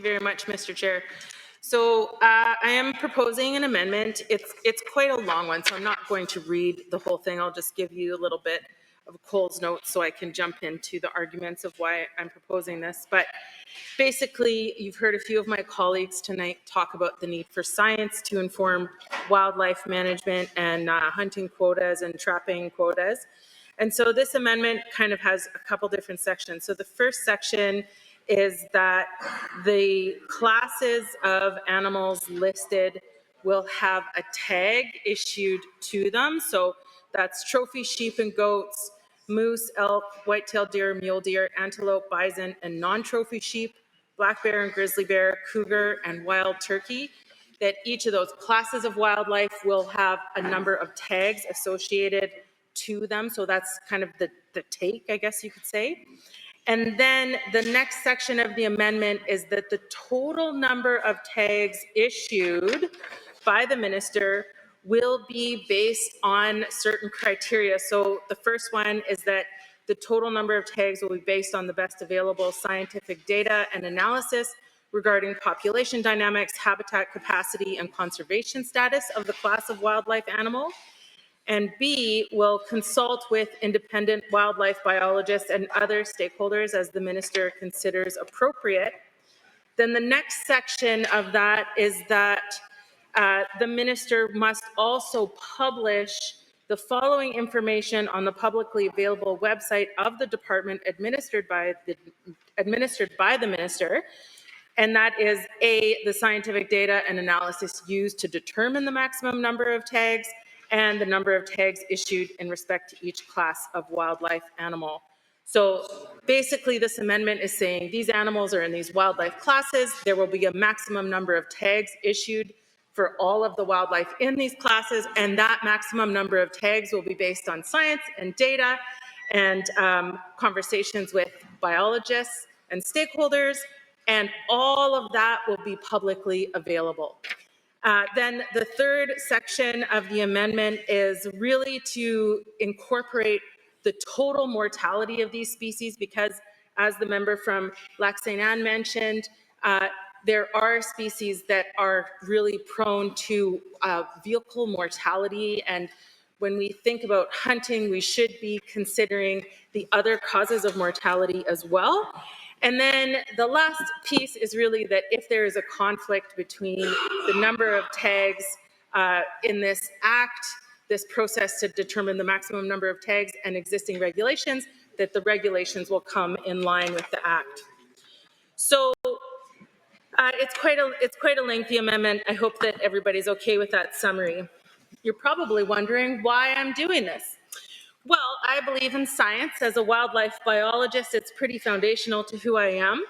Very much, Mr. Chair. So I am proposing an amendment. It's quite a long one, so I'm not going to read the whole thing. I'll just give you a little bit of Cole's notes so I can jump into the arguments of why I'm proposing this. But basically, you've heard a few of my colleagues tonight talk about the need for science to inform wildlife management and hunting quotas and trapping quotas. And so this amendment kind of has a couple different sections. So the first section is that the classes of animals listed will have a tag issued to them. So that's trophy sheep and goats, moose, elk, white-tailed deer, mule deer, antelope, bison, and non-trophy sheep, black bear and grizzly bear, cougar, and wild turkey. That each of those classes of wildlife will have a number of tags associated to them. So that's kind of the take, I guess you could say. And then the next section of the amendment is that the total number of tags issued by the minister will be based on certain criteria. So the first one is that the total number of tags will be based on the best available scientific data and analysis regarding population dynamics, habitat capacity, and conservation status of the class of wildlife animal. And B, will consult with independent wildlife biologists and other stakeholders as the minister considers appropriate. Then the next section of that is that the minister must also publish the following information on the publicly available website of the department administered by the minister. And that is A, the scientific data and analysis used to determine the maximum number of tags and the number of tags issued in respect to each class of wildlife animal. So basically this amendment is saying these animals are in these wildlife classes. There will be a maximum number of tags issued for all of the wildlife in these classes, and that maximum number of tags will be based on science and data and conversations with biologists and stakeholders, and all of that will be publicly available. Then the third section of the amendment is really to incorporate the total mortality of these species, because as the member from Lac St. Anne mentioned, there are species that are really prone to vehicle mortality, and when we think about hunting, we should be considering the other causes of mortality as well. And then the last piece is really that if there is a conflict between the number of tags in this act, this process to determine the maximum number of tags, and existing regulations, that the regulations will come in line with the act. So it's quite a lengthy amendment. I hope that everybody's okay with that summary. You're probably wondering why I'm doing this. Well, I believe in science. As a wildlife biologist, it's pretty foundational to who I am.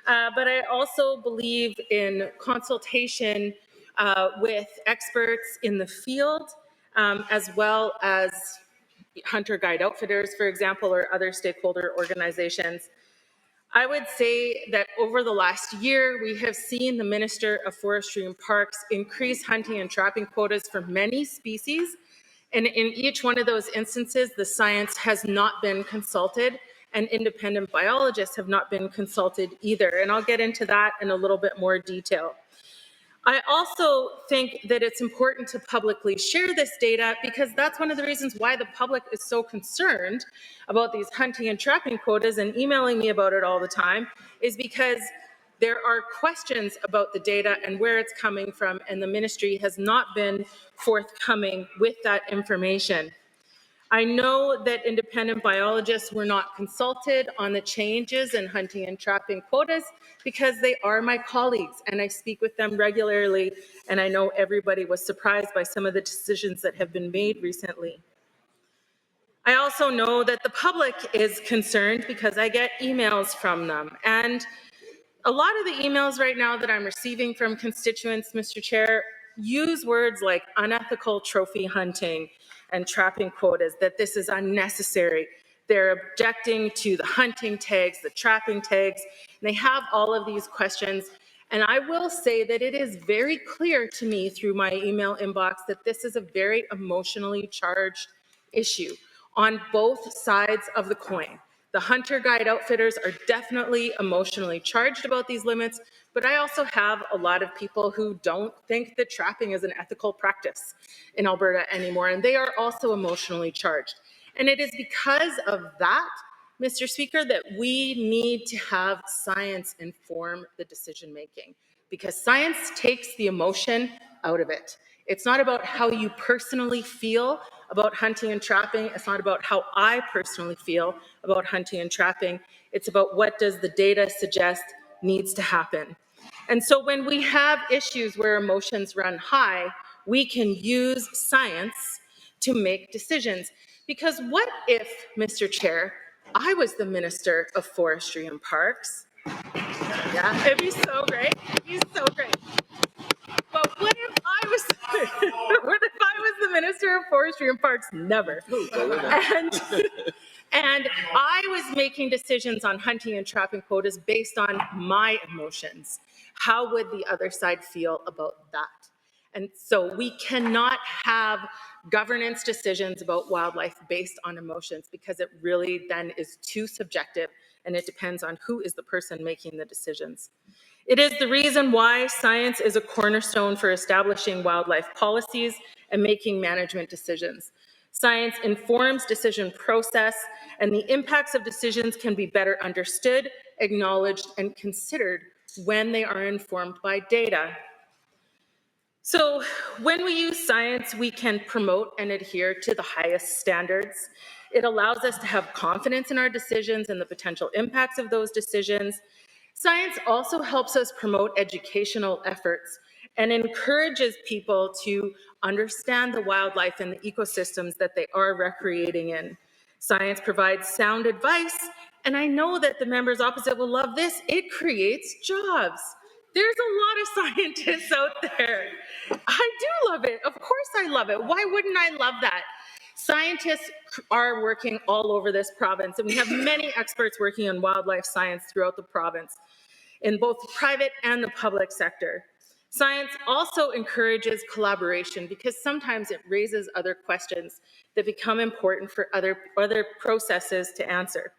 But I also believe in consultation with experts in the field, as well as hunter guide outfitters, for example, or other stakeholder organizations. I would say that over the last year, we have seen the Minister of Forestry and Parks increase hunting and trapping quotas for many species. And in each one of those instances, the science has not been consulted, and independent biologists have not been consulted either. And I'll get into that in a little bit more detail. I also think that it's important to publicly share this data, because that's one of the reasons why the public is so concerned about these hunting and trapping quotas and emailing me about it all the time, is because there are questions about the data and where it's coming from, and the ministry has not been forthcoming with that information. I know that independent biologists were not consulted on the changes in hunting and trapping quotas, because they are my colleagues and I speak with them regularly, and I know everybody was surprised by some of the decisions that have been made recently. I also know that the public is concerned because I get emails from them, and a lot of the emails right now that I'm receiving from constituents, Mr. Chair, use words like unethical trophy hunting and trapping quotas, that this is unnecessary. They're objecting to the hunting tags, the trapping tags, and they have all of these questions. And I will say that it is very clear to me through my email inbox that this is a very emotionally charged issue on both sides of the coin. The hunter guide outfitters are definitely emotionally charged about these limits, But I also have a lot of people who don't think that trapping is an ethical practice in Alberta anymore, and they are also emotionally charged. And it is because of that, Mr. Speaker, that we need to have science inform the decision making, because science takes the emotion out of it. It's not about how you personally feel about hunting and trapping. It's not about how I personally feel about hunting and trapping. It's about what does the data suggest needs to happen. And so when we have issues where emotions run high, we can use science to make decisions. Because what if, Mr. Chair, I was the Minister of Forestry and Parks? Yeah, it'd be so great. It'd be so great. But what if I was what if I was the Minister of Forestry and Parks? Never. And I was making decisions on hunting and trapping quotas based on my emotions. How would the other side feel about that? And so we cannot have governance decisions about wildlife based on emotions, because it really then is too subjective, and it depends on who is the person making the decisions. It is the reason why science is a cornerstone for establishing wildlife policies and making management decisions. Science informs decision process, and the impacts of decisions can be better understood, acknowledged, and considered when they are informed by data. So when we use science, we can promote and adhere to the highest standards. It allows us to have confidence in our decisions and the potential impacts of those decisions. Science also helps us promote educational efforts and encourages people to understand the wildlife and the ecosystems that they are recreating in. Science provides sound advice, and I know that the members opposite will love this. It creates jobs. There's a lot of scientists out there. I do love it. Of course I love it. Why wouldn't I love that? Scientists are working all over this province, and we have many experts working on wildlife science throughout the province, in both the private and the public sector. Science also encourages collaboration, because sometimes it raises other questions that become important for other processes to answer.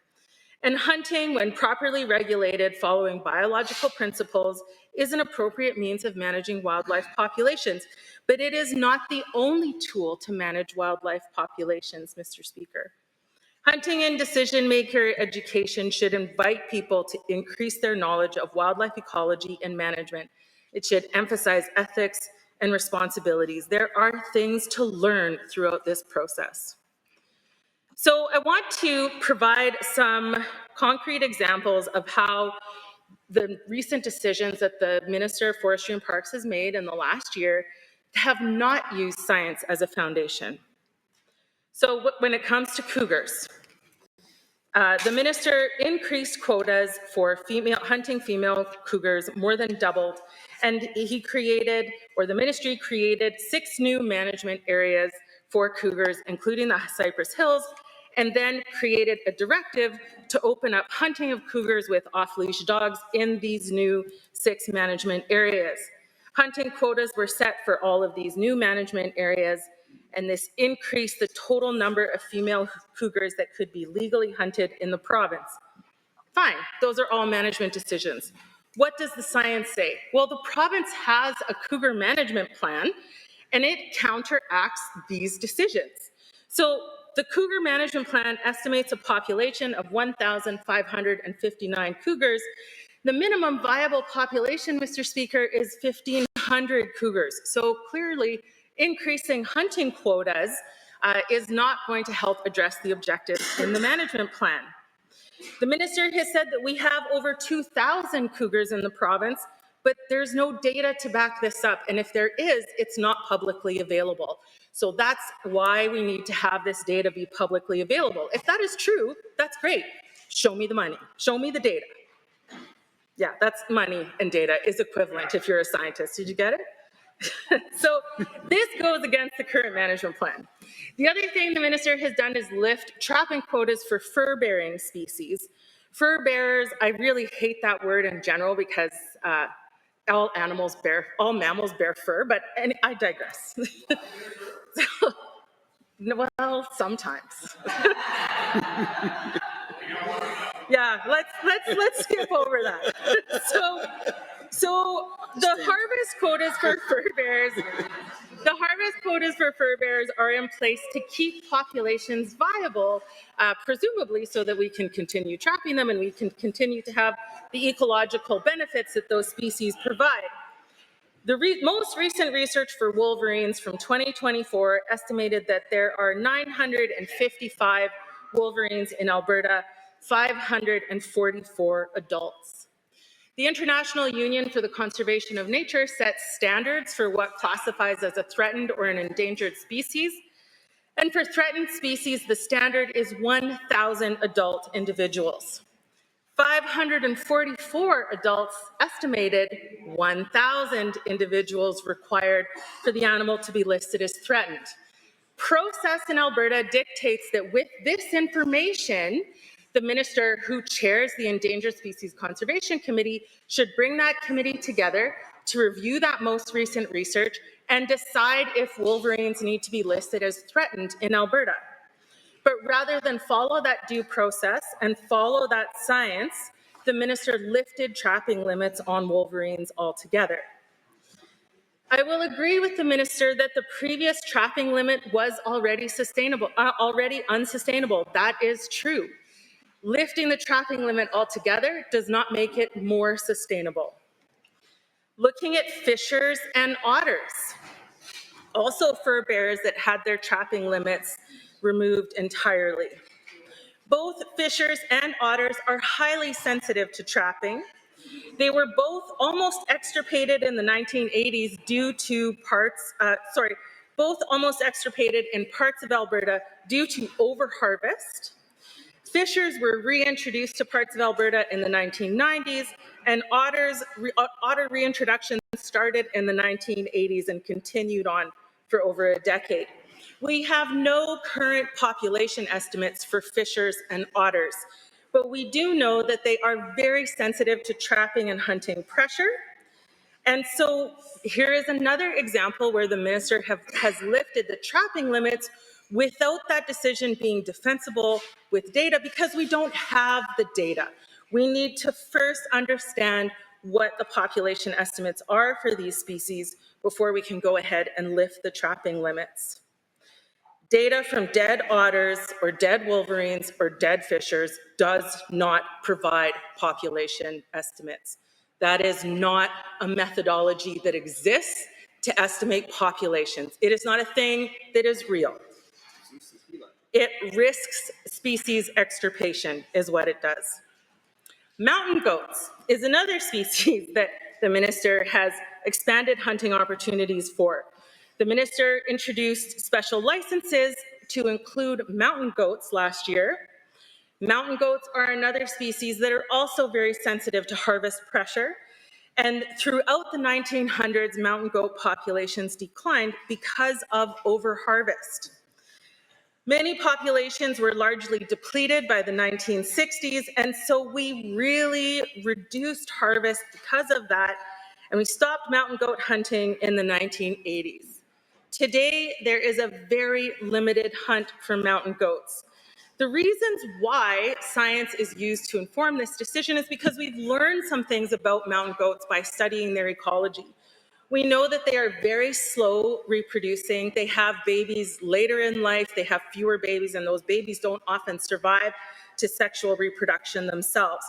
And hunting, when properly regulated following biological principles, is an appropriate means of managing wildlife populations. But it is not the only tool to manage wildlife populations, Mr. Speaker. Hunting and decision-maker education should invite people to increase their knowledge of wildlife ecology and management. It should emphasize ethics and responsibilities. There are things to learn throughout this process. So I want to provide some concrete examples of how the recent decisions that the Minister of Forestry and Parks has made in the last year have not used science as a foundation. So when it comes to cougars, the minister increased quotas for hunting female cougars, more than doubled, and he created, or the ministry created, 6 new management areas for cougars, including the Cypress Hills, and then created a directive to open up hunting of cougars with off-leash dogs in these new 6 management areas. Hunting quotas were set for all of these new management areas, and this increased the total number of female cougars that could be legally hunted in the province. Fine, those are all management decisions. What does the science say? Well, the province has a cougar management plan, and it counteracts these decisions. So the cougar management plan estimates a population of 1,559 cougars. The minimum viable population, Mr. Speaker, is 1,500 cougars. So clearly, increasing hunting quotas is not going to help address the objectives in the management plan. The minister has said that we have over 2,000 cougars in the province, but there's no data to back this up. And if there is, it's not publicly available. So that's why we need to have this data be publicly available. If that is true, that's great. Show me the money. Show me the data. Yeah, that's money and data is equivalent if you're a scientist. Did you get it? So this goes against the current management plan. The other thing the minister has done is lift trapping quotas for fur-bearing species. Fur bearers, I really hate that word in general, because all mammals bear fur, but I digress. So, well, sometimes. Yeah, let's skip over that. So So the harvest quotas for fur bears, are in place to keep populations viable, presumably so that we can continue trapping them and we can continue to have the ecological benefits that those species provide. The most recent research for wolverines from 2024 estimated that there are 955 wolverines in Alberta, 544 adults. The International Union for the Conservation of Nature sets standards for what classifies as a threatened or an endangered species. And for threatened species, the standard is 1,000 adult individuals. 544 adults estimated, 1,000 individuals required for the animal to be listed as threatened. Process in Alberta dictates that with this information, the minister who chairs the Endangered Species Conservation Committee should bring that committee together to review that most recent research and decide if wolverines need to be listed as threatened in Alberta. But rather than follow that due process and follow that science, the minister lifted trapping limits on wolverines altogether. I will agree with the minister that the previous trapping limit was already unsustainable. That is true. Lifting the trapping limit altogether does not make it more sustainable. Looking at fishers and otters, also fur bears that had their trapping limits removed entirely. Both fishers and otters are highly sensitive to trapping. They were both almost extirpated in the 1980s due to both almost extirpated in parts of Alberta due to overharvest. Fishers were reintroduced to parts of Alberta in the 1990s, and otter reintroduction started in the 1980s and continued on for over a decade. We have no current population estimates for fishers and otters, but we do know that they are very sensitive to trapping and hunting pressure. And so here is another example where the minister has lifted the trapping limits without that decision being defensible with data, because we don't have the data. We need to first understand what the population estimates are for these species before we can go ahead and lift the trapping limits. Data from dead otters or dead wolverines or dead fishers does not provide population estimates. That is not a methodology that exists to estimate populations. It is not a thing that is real. It risks species extirpation, is what it does. Mountain goats is another species that the minister has expanded hunting opportunities for. The minister introduced special licenses to include mountain goats last year. Mountain goats are another species that are also very sensitive to harvest pressure. And throughout the 1900s, mountain goat populations declined because of overharvest. Many populations were largely depleted by the 1960s, and so we really reduced harvest because of that, and we stopped mountain goat hunting in the 1980s. Today, there is a very limited hunt for mountain goats. The reasons why science is used to inform this decision is because we've learned some things about mountain goats by studying their ecology. We know that they are very slow reproducing. They have babies later in life. They have fewer babies, and those babies don't often survive to sexual reproduction themselves.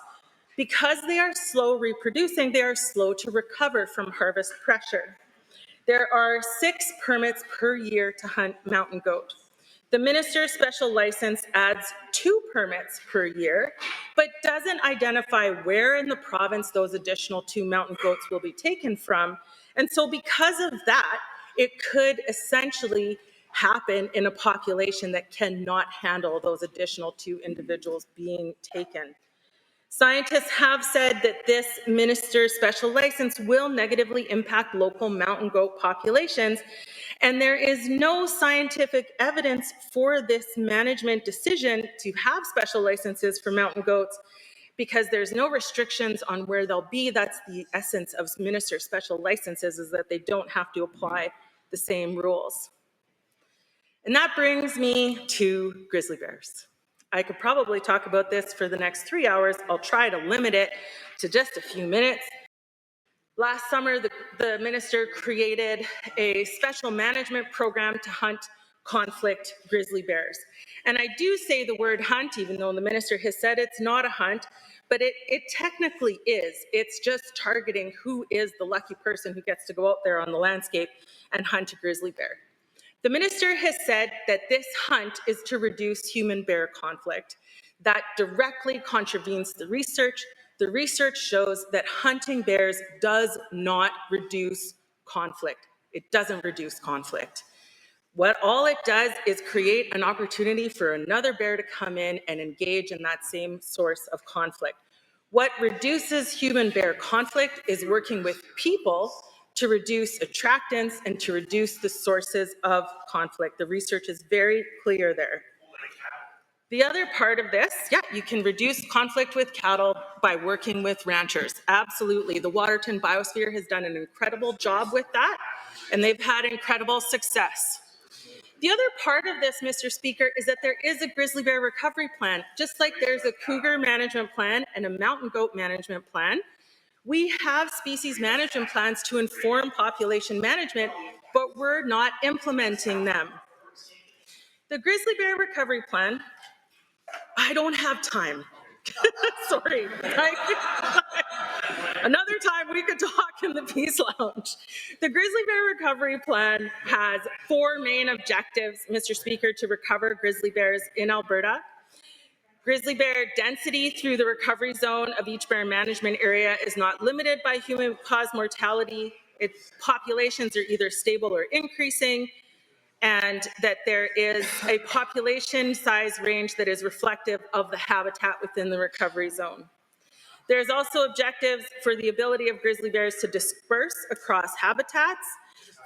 Because they are slow reproducing, they are slow to recover from harvest pressure. There are 6 permits per year to hunt mountain goat. The minister's special license adds 2 permits per year, but doesn't identify where in the province those additional 2 mountain goats will be taken from. And so because of that, it could essentially happen in a population that cannot handle those additional 2 individuals being taken. Scientists have said that this minister's special license will negatively impact local mountain goat populations, and there is no scientific evidence for this management decision to have special licenses for mountain goats because there's no restrictions on where they'll be. That's the essence of minister special licenses, is that they don't have to apply the same rules. And that brings me to grizzly bears. I could probably talk about this for the next 3 hours. I'll try to limit it to just a few minutes. Last summer, the minister created a special management program to hunt conflict grizzly bears. And I do say the word hunt, even though the minister has said it's not a hunt, but it technically is. It's just targeting who is the lucky person who gets to go out there on the landscape and hunt a grizzly bear. The minister has said that this hunt is to reduce human-bear conflict. That directly contravenes the research. The research shows that hunting bears does not reduce conflict. It doesn't reduce conflict. What all it does is create an opportunity for another bear to come in and engage in that same source of conflict. What reduces human-bear conflict is working with people to reduce attractants and to reduce the sources of conflict. The research is very clear there. The other part of this, yeah, you can reduce conflict with cattle by working with ranchers. Absolutely. The Waterton Biosphere has done an incredible job with that, and they've had incredible success. The other part of this, Mr. Speaker, is that there is a grizzly bear recovery plan. Just like there's a cougar management plan and a mountain goat management plan, we have species management plans to inform population management, but we're not implementing them. The grizzly bear recovery plan, I don't have time. Sorry. Another time we could talk in the Peace Lounge. The Grizzly Bear Recovery Plan has 4 main objectives, Mr. Speaker, to recover grizzly bears in Alberta. Grizzly bear density through the recovery zone of each bear management area is not limited by human-caused mortality. Its populations are either stable or increasing, and that there is a population size range that is reflective of the habitat within the recovery zone. There's also objectives for the ability of grizzly bears to disperse across habitats,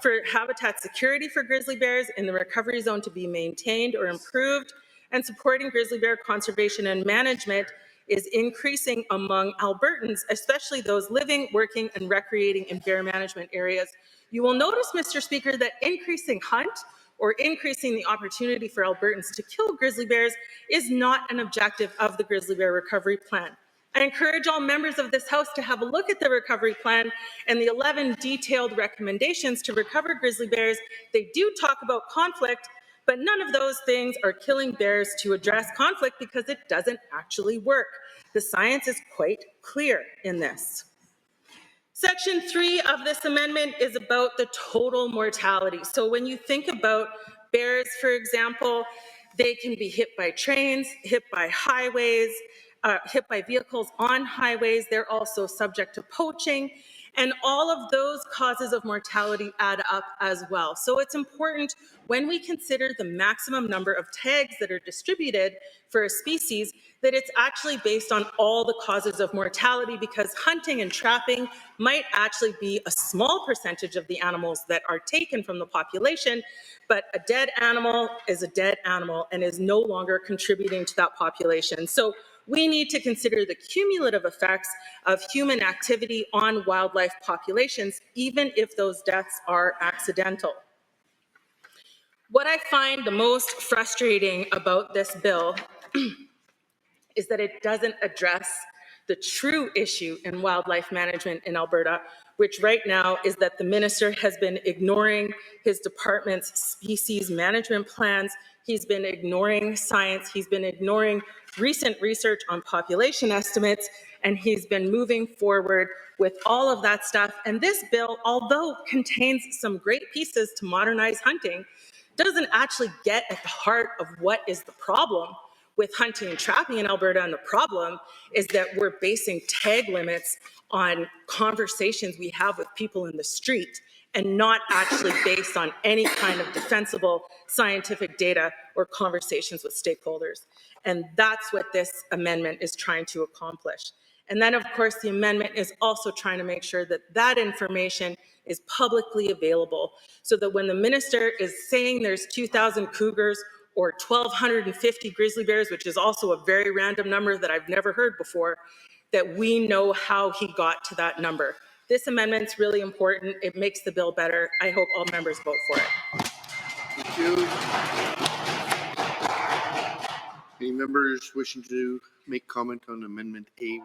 for habitat security for grizzly bears in the recovery zone to be maintained or improved, and supporting grizzly bear conservation and management is increasing among Albertans, especially those living, working, and recreating in bear management areas. You will notice, Mr. Speaker, that increasing hunt or increasing the opportunity for Albertans to kill grizzly bears is not an objective of the Grizzly Bear Recovery Plan. I encourage all members of this House to have a look at the recovery plan and the 11 detailed recommendations to recover grizzly bears. They do talk about conflict, but none of those things are killing bears to address conflict because it doesn't actually work. The science is quite clear in this. Section 3 of this amendment is about the total mortality. So when you think about bears, for example, they can be hit by trains, hit by highways, hit by vehicles on highways. They're also subject to poaching. And all of those causes of mortality add up as well. So it's important when we consider the maximum number of tags that are distributed for a species that it's actually based on all the causes of mortality, because hunting and trapping might actually be a small percentage of the animals that are taken from the population, but a dead animal is a dead animal and is no longer contributing to that population. So we need to consider the cumulative effects of human activity on wildlife populations, even if those deaths are accidental. What I find the most frustrating about this bill is that it doesn't address the true issue in wildlife management in Alberta, which right now is that the minister has been ignoring his department's species management plans. He's been ignoring science. He's been ignoring recent research on population estimates, and he's been moving forward with all of that stuff. And this bill, although contains some great pieces to modernize hunting, doesn't actually get at the heart of what is the problem with hunting and trapping in Alberta. And the problem is that we're basing tag limits on conversations we have with people in the street and not actually based on any kind of defensible scientific data or conversations with stakeholders. And that's what this amendment is trying to accomplish. And then, of course, the amendment is also trying to make sure that that information is publicly available, so that when the minister is saying there's 2,000 cougars or 1,250 grizzly bears, which is also a very random number that I've never heard before, that we know how he got to that number. This amendment's really important. It makes the bill better. I hope all members vote for it. Thank you. Any members wishing to make comment on Amendment A?